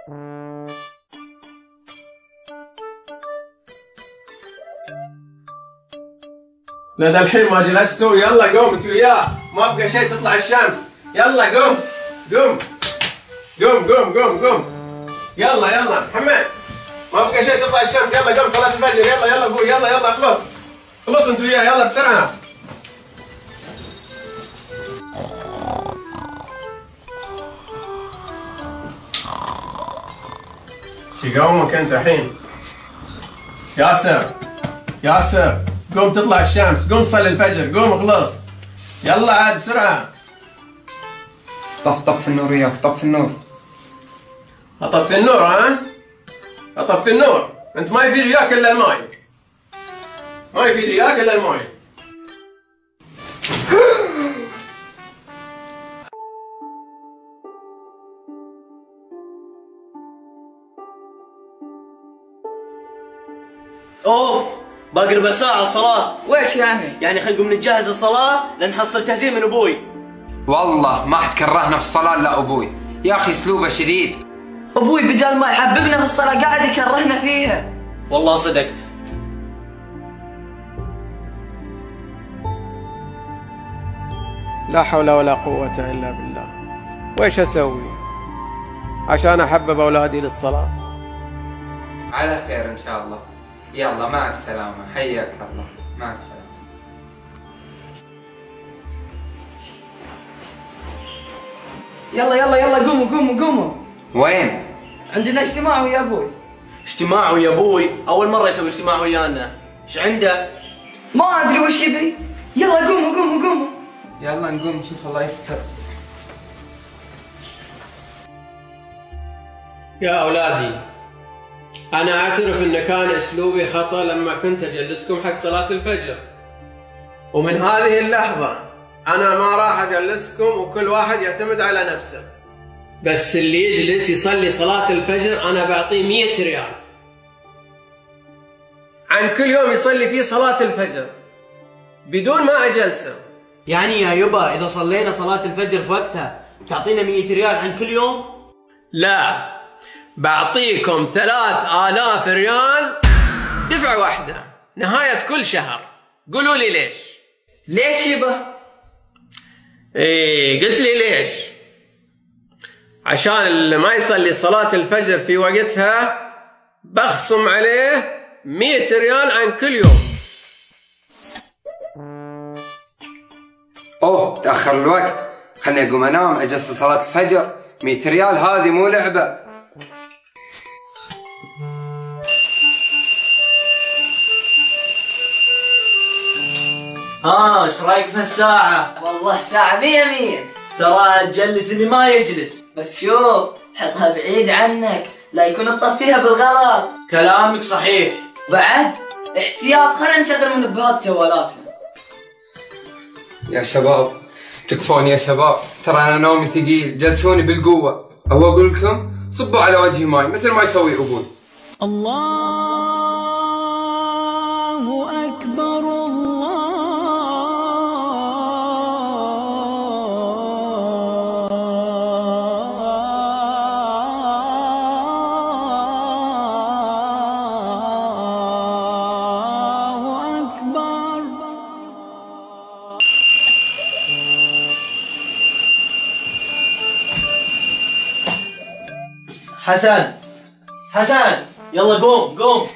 لا ده الحين ما جلستوا، يلا قوم انت وياه، ما بقى شيء تطلع الشمس، يلا قوم قوم قوم قوم قوم قوم، يلا محمد، ما بقى شيء تطلع الشمس، يلا قوم صلاة الفجر، يلا قوم، يلا خلص انت وياه، يلا بسرعة. شي قومك انت الحين؟ ياسر قوم تطلع الشمس، قوم صلي الفجر، قوم اخلص، يلا عاد بسرعة. طف النور وياك، طف النور. اطفي النور ها؟ اطفي النور، انت ما يفيد وياك الا الماي، ما يفيد وياك الا الماي. اوف، باقي ربع ساعة الصلاة. ويش يعني؟ يعني خلينا نقوم نتجهز الصلاة لان نحصل تهزيم من ابوي. والله ما حد كرهنا في الصلاة الا ابوي، يا اخي اسلوبه شديد. ابوي بدال ما يحببنا في الصلاة قاعد يكرهنا فيها. والله صدقت. لا حول ولا قوة الا بالله، ويش اسوي عشان احبب اولادي للصلاة؟ على خير ان شاء الله. يلا مع السلامة، حياك الله، مع السلامة. يلا قوموا. وين؟ عندنا اجتماع ويا ابوي. اجتماع ويا ابوي؟ اول مرة يسوي اجتماع ويانا. ايش عنده؟ ما ادري وش يبي. يلا قوموا. يلا نقوم نشوف، الله يستر. يا أولادي، أنا أعترف إن كان أسلوبي خطأ لما كنت أجلسكم حق صلاة الفجر، ومن هذه اللحظة أنا ما راح أجلسكم وكل واحد يعتمد على نفسه، بس اللي يجلس يصلي صلاة الفجر أنا بعطيه 100 ريال عن كل يوم يصلي فيه صلاة الفجر بدون ما أجلسه. يعني يا يبا اذا صلينا صلاة الفجر في وقتها تعطينا 100 ريال عن كل يوم؟ لا، بعطيكم 3000 ريال دفعة واحدة نهاية كل شهر. قولوا لي ليش؟ ليش يبا؟ ايه قلت لي ليش؟ عشان اللي ما يصلي صلاة الفجر في وقتها بخصم عليه 100 ريال عن كل يوم. اوه تأخر الوقت، خلني اقوم انام اجلس لصلاة الفجر. 100 ريال هذه مو لعبة. ايش رايك في الساعة؟ والله ساعة 100. تراها تجلس اللي ما يجلس. بس شوف حطها بعيد عنك لا يكون تطفيها بالغلط. كلامك صحيح. بعد احتياط، خلينا نشغل منبهات جوالاتنا. يا شباب تكفون يا شباب، ترى انا نومي ثقيل، جلسوني بالقوة. او اقول لكم صبوا على وجهي ماي مثل ما يسوي ابوي. الله أكبر حسن يلا قوم.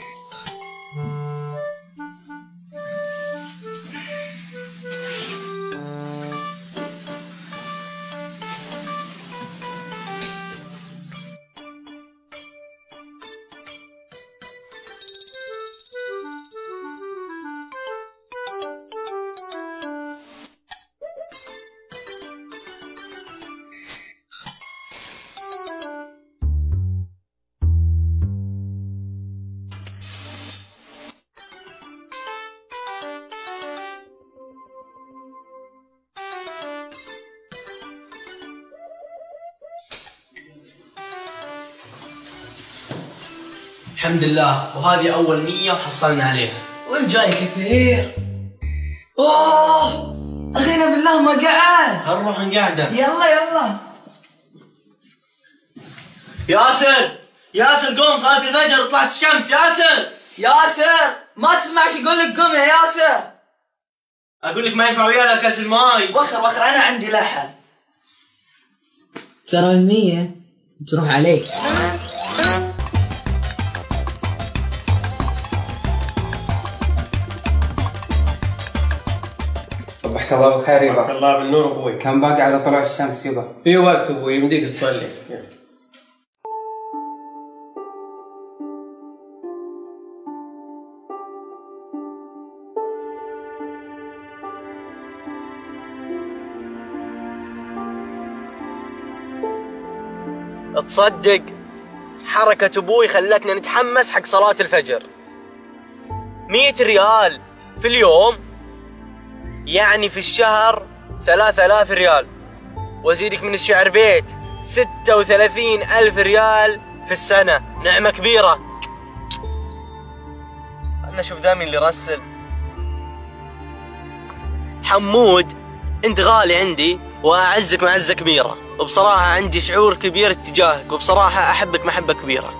الحمد لله، وهذه أول 100 وحصلنا عليها، والجاي كثير. اوه اخينا بالله ما قعد. خل نروح نقعده. يلا ياسر ياسر قوم، صلاة الفجر، طلعت الشمس. ياسر ياسر ما تسمع شو يقول لك؟ قم يا ياسر. اقول لك ما ينفع ويانا كاس الماي. وخر انا عندي لحن. ترى 100 تروح عليك. صبحك الله بالخير يبا. صبحك الله بالنور ابوي. كم باقي على طلوع الشمس يبا؟ في وقت ابوي، يمديك تصلي. تصدق حركة ابوي خلتنا نتحمس حق صلاة الفجر. 100 ريال في اليوم، يعني في الشهر 3000 ريال، وازيدك من الشعر بيت 36,000 ريال في السنة. نعمة كبيرة. أنا شوف ذا مين اللي رسل. حمود، انت غالي عندي واعزك معزة كبيرة، وبصراحة عندي شعور كبير تجاهك، وبصراحة احبك محبة كبيرة.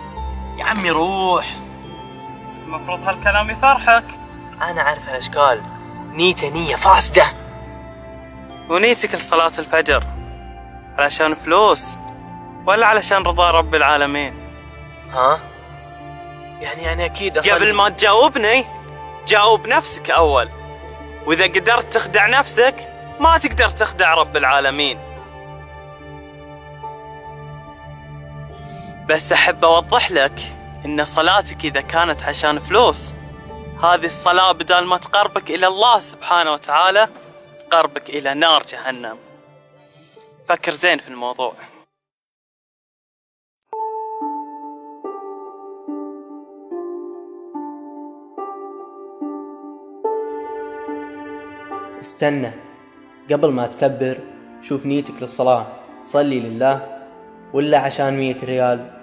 يا عمي روح. المفروض هالكلام يفرحك. انا عارف الاشكال، نيته نية فاسدة. ونيتك لصلاة الفجر علشان فلوس ولا علشان رضا رب العالمين؟ ها؟ يعني اكيد أصلي. قبل ما تجاوبني جاوب نفسك اول، واذا قدرت تخدع نفسك ما تقدر تخدع رب العالمين. بس احب اوضح لك ان صلاتك اذا كانت عشان فلوس، هذه الصلاة بدال ما تقربك الى الله سبحانه وتعالى تقربك الى نار جهنم. فكر زين في الموضوع. استنى، قبل ما تكبر شوف نيتك للصلاة. صلي لله ولا عشان 100 ريال؟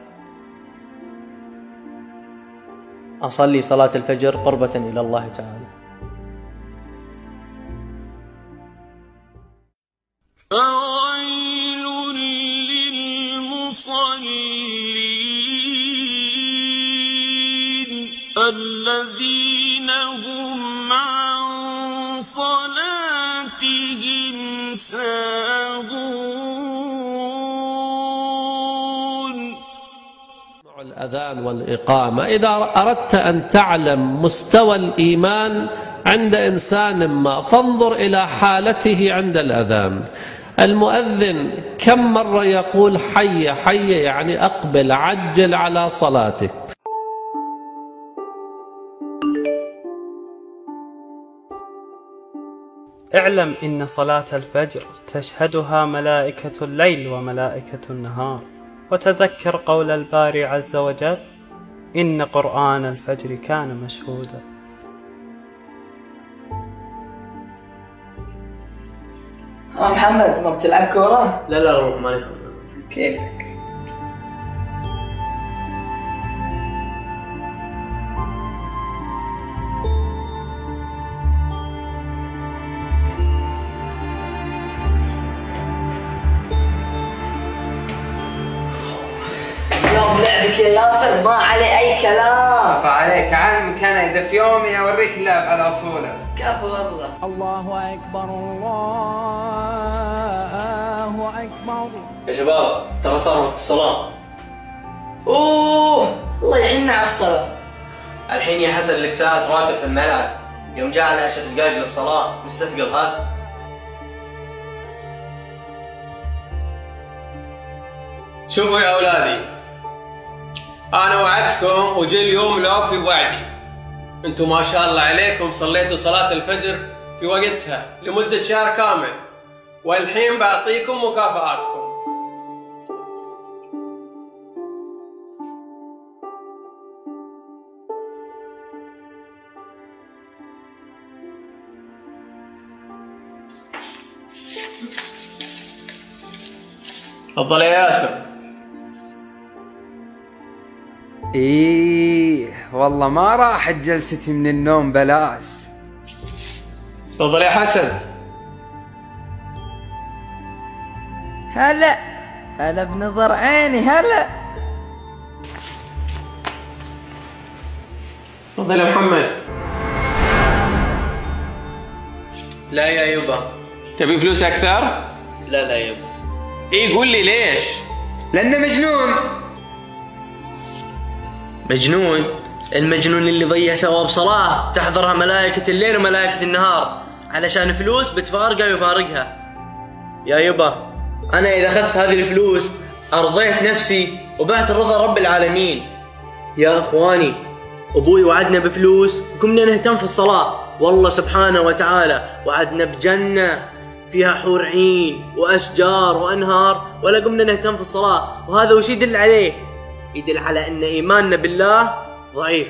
أصلي صلاة الفجر قربة إلى الله تعالى. فويل للمصلين الذين هم عن صلاتهم ساهون. الأذان والإقامة. إذا أردت أن تعلم مستوى الإيمان عند إنسان ما فانظر إلى حالته عند الأذان. المؤذن كم مرة يقول حي حي، يعني أقبل عجل على صلاتك. اعلم إن صلاة الفجر تشهدها ملائكة الليل وملائكة النهار، وتذكر قول الباري عز وجل: إن قرآن الفجر كان مشهودا. محمد ما بتلعب كورة؟ لا روح مالك. كيفك؟ يوم لعبك يا ياسر ما عليه أي كلام. فعليك تعال مكانه، إذا في يومي أوريك اللعب على أصوله. كفو والله. الله أكبر الله أكبر. يا شباب ترى صار وقت الصلاة. أوه الله يعيننا على الصلاة. الحين يا حسن لك ساعة راكض في الملعب، يوم جاء على 10 دقائق للصلاة مستثقل هذا. شوفوا يا أولادي، أنا وعدتكم وجي اليوم لو في وعدي. أنتم ما شاء الله عليكم صليتوا صلاة الفجر في وقتها لمدة شهر كامل، والحين بعطيكم مكافآتكم. تفضل يا ياسر. إيه والله ما راحت جلستي من النوم بلاش. تفضل يا حسن. هلا بنظر عيني هلا. تفضل يا محمد. لا يا يبا. تبي فلوس أكثر؟ لا يبا. إيه قول لي ليش؟ لأنه مجنون. مجنون؟ المجنون اللي ضيع ثواب صلاة تحضرها ملائكة الليل وملائكة النهار علشان فلوس بتفارقها ويفارقها. يا يبا أنا إذا أخذت هذه الفلوس أرضيت نفسي وبعت رضا رب العالمين. يا أخواني أبوي وعدنا بفلوس وكنا نهتم في الصلاة، والله سبحانه وتعالى وعدنا بجنة فيها حور عين وأشجار وأنهار ولا قمنا نهتم في الصلاة. وهذا وش يدل عليه؟ يدل على أن إيماننا بالله ضعيف.